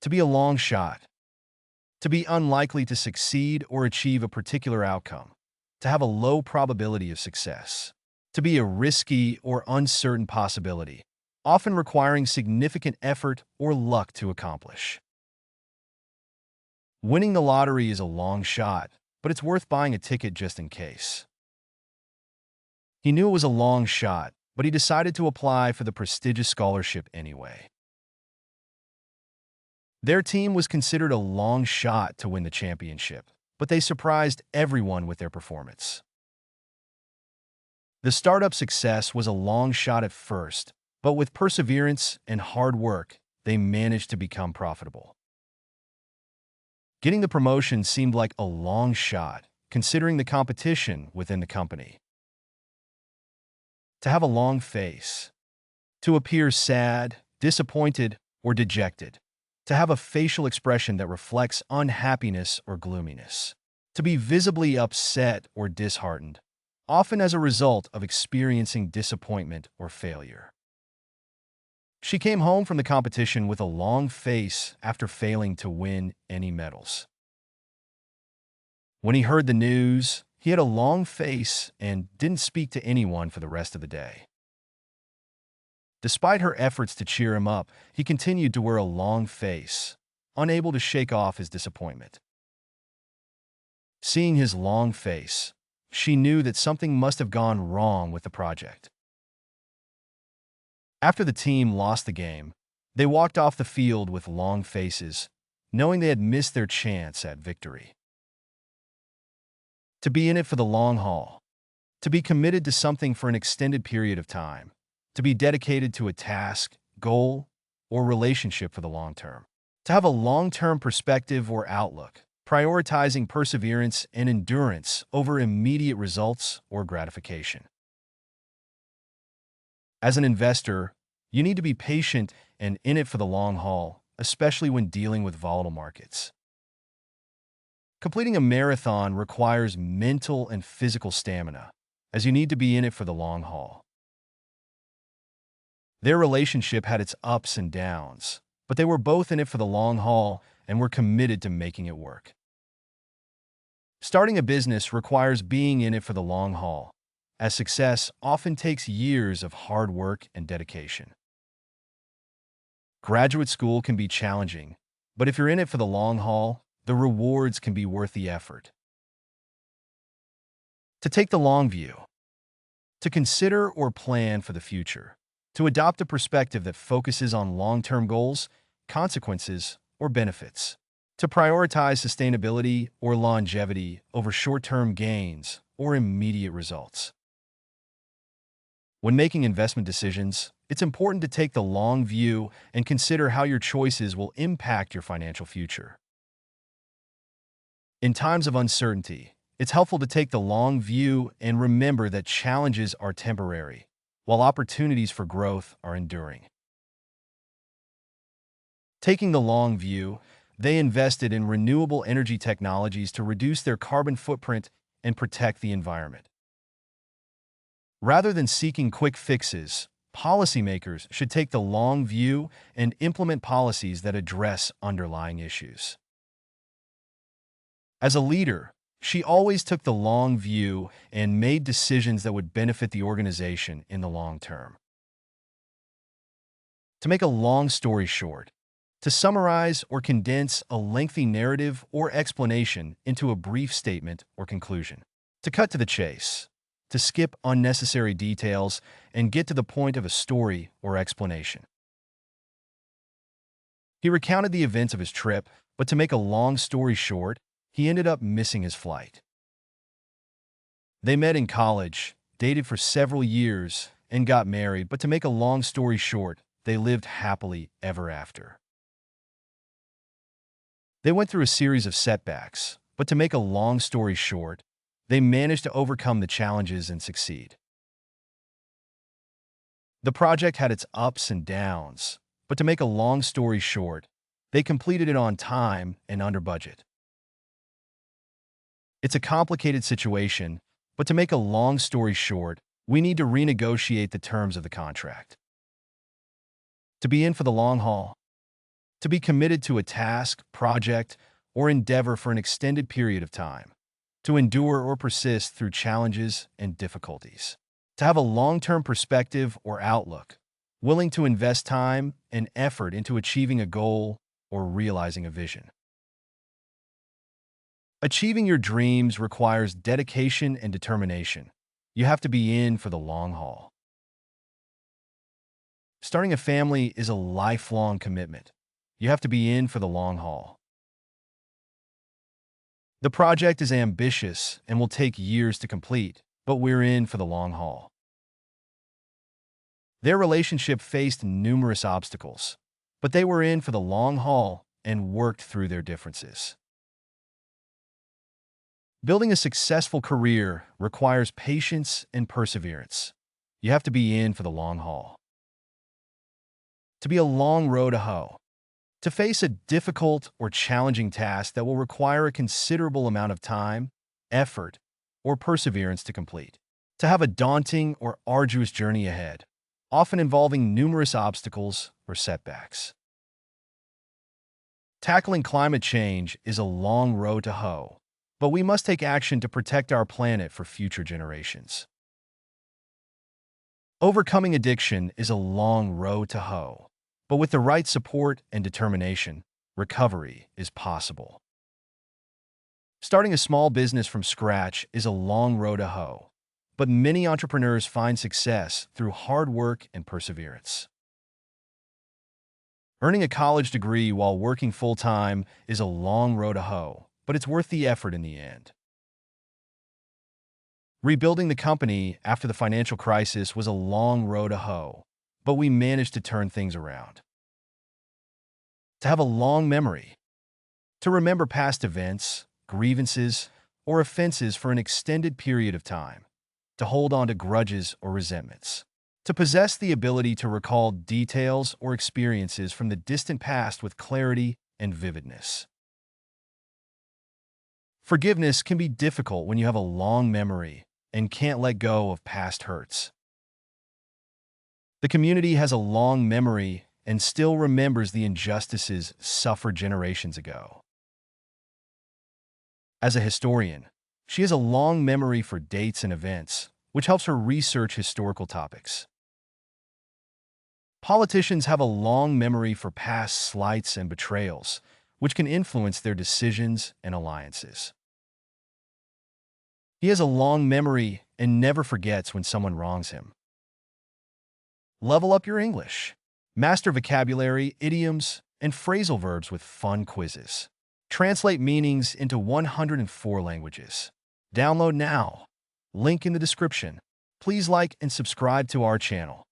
To be a long shot. To be unlikely to succeed or achieve a particular outcome. To have a low probability of success. To be a risky or uncertain possibility, often requiring significant effort or luck to accomplish. Winning the lottery is a long shot, but it's worth buying a ticket just in case. He knew it was a long shot, but he decided to apply for the prestigious scholarship anyway. Their team was considered a long shot to win the championship, but they surprised everyone with their performance. The startup success was a long shot at first, but with perseverance and hard work, they managed to become profitable. Getting the promotion seemed like a long shot, considering the competition within the company. To have a long face. To appear sad, disappointed, or dejected. To have a facial expression that reflects unhappiness or gloominess. To be visibly upset or disheartened, often as a result of experiencing disappointment or failure. She came home from the competition with a long face after failing to win any medals. When he heard the news, he had a long face and didn't speak to anyone for the rest of the day. Despite her efforts to cheer him up, he continued to wear a long face, unable to shake off his disappointment. Seeing his long face, she knew that something must have gone wrong with the project. After the team lost the game, they walked off the field with long faces, knowing they had missed their chance at victory. To be in it for the long haul. To be committed to something for an extended period of time. To be dedicated to a task, goal, or relationship for the long term. To have a long-term perspective or outlook, prioritizing perseverance and endurance over immediate results or gratification. As an investor, you need to be patient and in it for the long haul, especially when dealing with volatile markets. Completing a marathon requires mental and physical stamina, as you need to be in it for the long haul. Their relationship had its ups and downs, but they were both in it for the long haul and were committed to making it work. Starting a business requires being in it for the long haul, as success often takes years of hard work and dedication. Graduate school can be challenging, but if you're in it for the long haul, the rewards can be worth the effort. To take the long view. To consider or plan for the future. To adopt a perspective that focuses on long-term goals, consequences, or benefits. To prioritize sustainability or longevity over short-term gains or immediate results. When making investment decisions, it's important to take the long view and consider how your choices will impact your financial future. In times of uncertainty, it's helpful to take the long view and remember that challenges are temporary, while opportunities for growth are enduring. Taking the long view, they invested in renewable energy technologies to reduce their carbon footprint and protect the environment. Rather than seeking quick fixes, policymakers should take the long view and implement policies that address underlying issues. As a leader, she always took the long view and made decisions that would benefit the organization in the long term. To make a long story short, to summarize or condense a lengthy narrative or explanation into a brief statement or conclusion. To cut to the chase, to skip unnecessary details and get to the point of a story or explanation. He recounted the events of his trip, but to make a long story short, he ended up missing his flight. They met in college, dated for several years, and got married, but to make a long story short, they lived happily ever after. They went through a series of setbacks, but to make a long story short, they managed to overcome the challenges and succeed. The project had its ups and downs, but to make a long story short, they completed it on time and under budget. It's a complicated situation, but to make a long story short, we need to renegotiate the terms of the contract. To be in for the long haul. To be committed to a task, project, or endeavor for an extended period of time. To endure or persist through challenges and difficulties. To have a long-term perspective or outlook, willing to invest time and effort into achieving a goal or realizing a vision. Achieving your dreams requires dedication and determination. You have to be in for the long haul. Starting a family is a lifelong commitment. You have to be in for the long haul. The project is ambitious and will take years to complete, but we're in for the long haul. Their relationship faced numerous obstacles, but they were in for the long haul and worked through their differences. Building a successful career requires patience and perseverance. You have to be in for the long haul. To be a long row to hoe. To face a difficult or challenging task that will require a considerable amount of time, effort, or perseverance to complete. To have a daunting or arduous journey ahead, often involving numerous obstacles or setbacks. Tackling climate change is a long row to hoe, but we must take action to protect our planet for future generations. Overcoming addiction is a long row to hoe, but with the right support and determination, recovery is possible. Starting a small business from scratch is a long row to hoe, but many entrepreneurs find success through hard work and perseverance. Earning a college degree while working full-time is a long row to hoe, but it's worth the effort in the end. Rebuilding the company after the financial crisis was a long row to hoe, but we managed to turn things around. To have a long memory. To remember past events, grievances, or offenses for an extended period of time. To hold on to grudges or resentments. To possess the ability to recall details or experiences from the distant past with clarity and vividness. Forgiveness can be difficult when you have a long memory and can't let go of past hurts. The community has a long memory and still remembers the injustices suffered generations ago. As a historian, she has a long memory for dates and events, which helps her research historical topics. Politicians have a long memory for past slights and betrayals, which can influence their decisions and alliances. He has a long memory and never forgets when someone wrongs him. Level up your English. Master vocabulary, idioms, and phrasal verbs with fun quizzes. Translate meanings into 104 languages. Download now. Link in the description. Please like and subscribe to our channel.